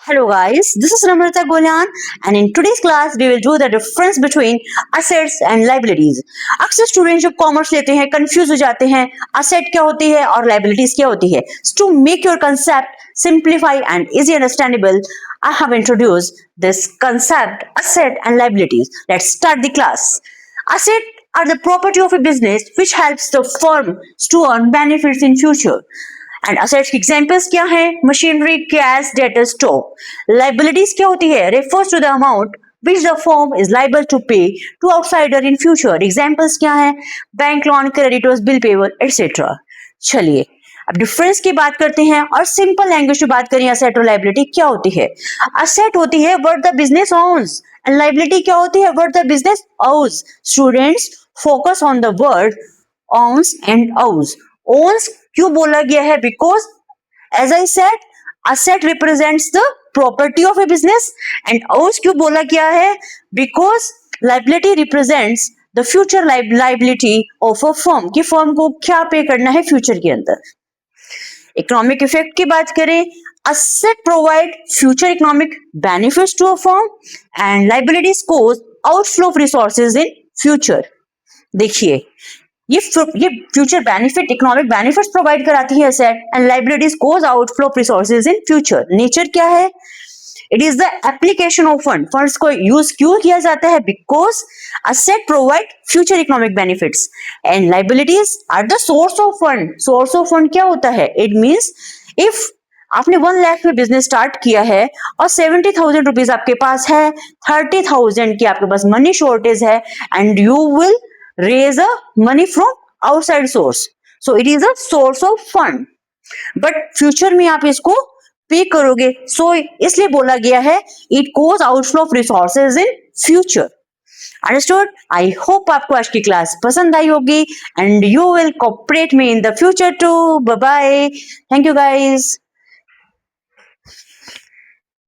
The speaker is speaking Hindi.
Hello guys, this is Namrata Golan and in today's class we will do the difference between assets and liabilities. अक्सर स्टूडेंट जब कॉमर्स लेते हैं कंफ्यूज हो जाते हैं असेट क्या होती है और लाइबिलिटीज क्या होती है. To make your concept simplify and easy understandable, I have introduced this concept asset and liabilities. Let's start the class. Asset are the property of a business which helps the firm to earn benefits in future. And assets की एग्जांपल्स क्या है? Machinery, cash, debtor, stock. Liabilities क्या होती है? Refers to the amount which the firm is liable to pay to outsider in future. Examples क्या है? Bank loan, creditors, bill payable etc. चलिए अब डिफरेंस की बात करते हैं और सिंपल लैंग्वेज में बात करें. असेट और लाइबिलिटी क्या होती है? असेट होती है what the business owns and liability क्या होती है? What the business owes. Students focus on the word owns and owes. Owns क्यों बोला गया है? Because as I said asset represents the property of a business and owes क्यों बोला गया है? because liability represents the future liability of a firm कि firm को क्या पे करना है फ्यूचर के अंदर. इकोनॉमिक इफेक्ट की बात करें, asset provide future economic benefits to a firm and liabilities cause outflow of resources in future. देखिए ये future benefit, economic benefits provide कराती है asset and liabilities cause outflow of resources in future. Nature क्या है? It is the application of fund. Funds को यूज क्यों किया जाता है? Because asset provide future economic benefits and liabilities are the source of fund. Source of fund क्या होता है? इट मीन्स इफ आपने 1 लाख में बिजनेस स्टार्ट किया है और 70,000 रुपीज आपके पास है, 30,000 की आपके पास मनी शॉर्टेज है and you will raise a money from outside source, so it is a source of fund, but future में आप इसको पे करोगे, so इसलिए बोला गया है it goes outflow of resources in future. Understood? I hope आपको आज की क्लास पसंद आई होगी and you will cooperate me in the future too. Bye bye. Thank you guys.